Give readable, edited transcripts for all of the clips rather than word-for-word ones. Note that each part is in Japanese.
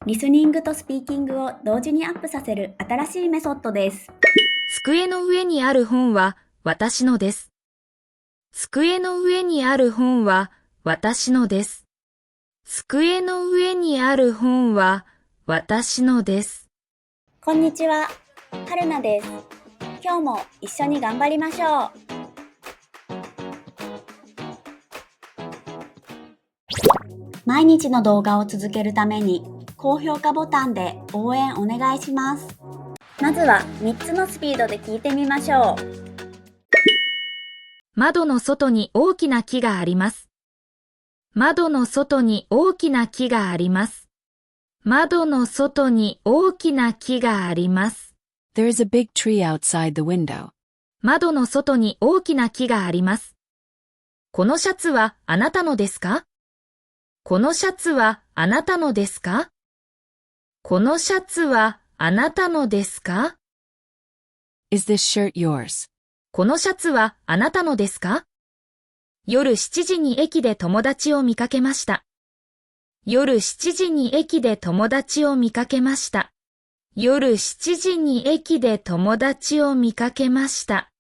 リスニングとスピーキングを同時にアップさせる新しいメソッドです。机の上にある本は私のです。机の上にある本は私のです。机の上にある本は私のです。こんにちは、はるなです。今日も一緒に頑張りましょう。毎日の動画を続けるために高評価ボタンで応援お願いします。まずは3つのスピードで聞いてみましょう。窓の外に大きな木があります。窓の外に大きな木があります。窓の外に大きな木があります。There is a big tree outside the window. 窓の外に大きな木があります。このシャツはあなたのですか？このシャツはあなたのですか？このシャツはあなたのですか？ Is this shirt yours? このシャツはあなたのですか？夜7時に駅で友達を見かけました。夜7時に駅で友達を見かけました。夜7時に駅で友達を見かけました。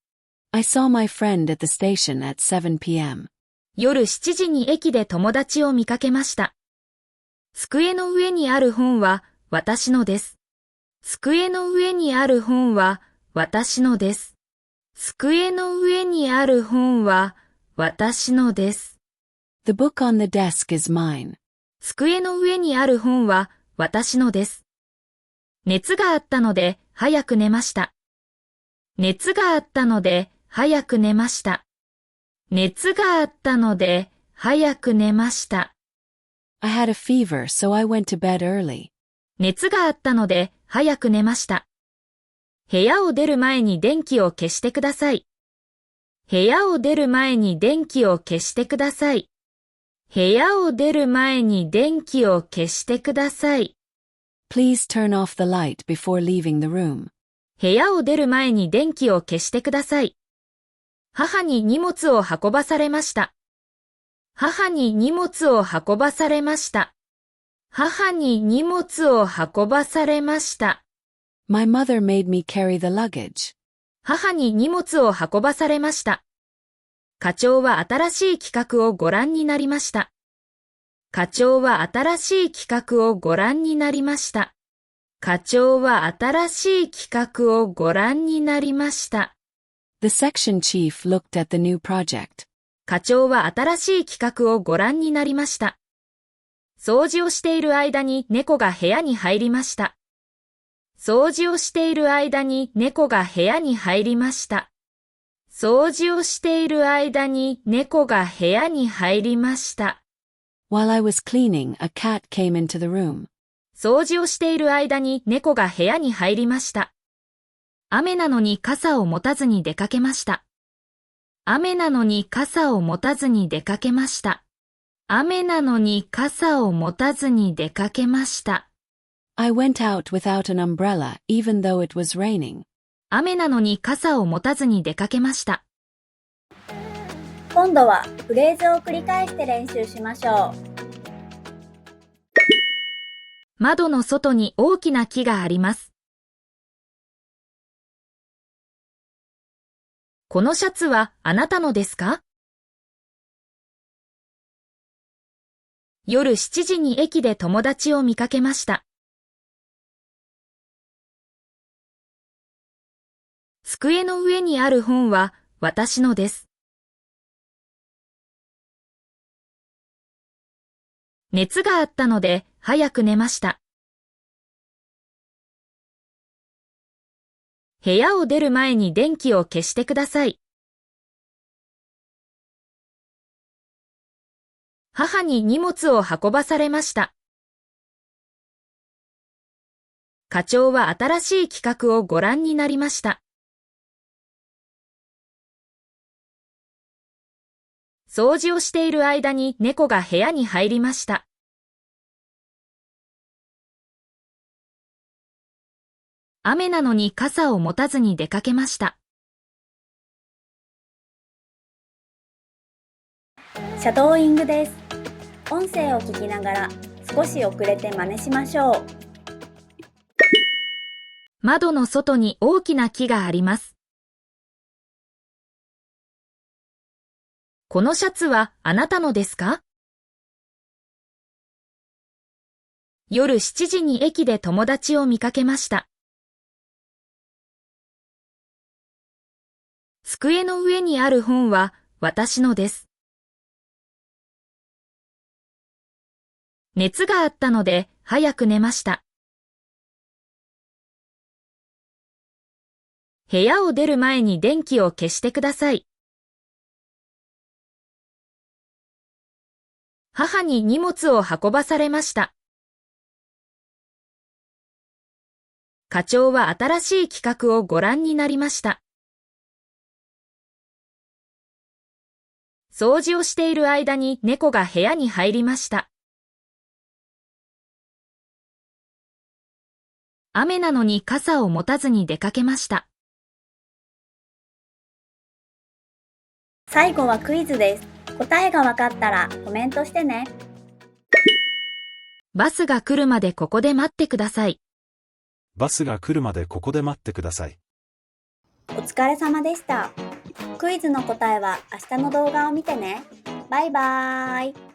I saw my friend at the station at 7 p.m. 夜7時に駅で友達を見かけました。机の上にある本は私のです。机の上にある本は私のです。机の上にある本は私のです。The book on the desk is mine. 机の上にある本は私のです。熱があったので早く寝ました。熱があったので早く寝ました。熱があったので早く寝ました。I had a fever, so I went to bed early. 熱があったので早く寝ました。部屋を出る前に電気を消してください。部屋を出る前に電気を消してください。部屋を出る前に電気を消してください。Please turn off the light before leaving the room. 部屋を出る前に電気を消してください。母に荷物を運ばされました。母に荷物を運ばされました。母に荷物を運ばされました。My mother made me carry the luggage. 母に荷物を運ばされました。課長は新しい企画をご覧になりました。課長は新しい企画をご覧になりました。課長は新しい企画をご覧になりました。The section chief looked at the new project. 課長は新しい企画をご覧になりました。掃除をしている間に猫が部屋に入りました。掃除をしている間に猫が部屋に入りました。掃除をしている間に猫が部屋に入りました。While I was cleaning, a cat came into the room. 掃除をしている間に猫が部屋に入りました。雨なのに傘を持たずに出かけました。雨なのに傘を持たずに出かけました。雨なのに傘を持たずに出かけました。I went out without an umbrella, even though it was raining. 雨なのに傘を持たずに出かけました。今度はフレーズを繰り返して練習しましょう。窓の外に大きな木があります。このシャツはあなたのですか？夜7時に駅で友達を見かけました。机の上にある本は私のです。熱があったので早く寝ました。部屋を出る前に電気を消してください。母に荷物を運ばされました。課長は新しい企画をご覧になりました。掃除をしている間に猫が部屋に入りました。雨なのに傘を持たずに出かけました。シャドーイングです。音声を聞きながら少し遅れて真似しましょう。窓の外に大きな木があります。このシャツはあなたのですか？夜7時に駅で友達を見かけました。机の上にある本は私のです。熱があったので早く寝ました。部屋を出る前に電気を消してください。母に荷物を運ばされました。課長は新しい企画をご覧になりました。掃除をしている間に猫が部屋に入りました。雨なのに傘を持たずに出かけました。最後はクイズです。答えがわかったらコメントしてね。バスが来るまでここで待ってください。バスが来るまでここで待ってください。お疲れ様でした。クイズの答えは明日の動画を見てね。バイバーイ。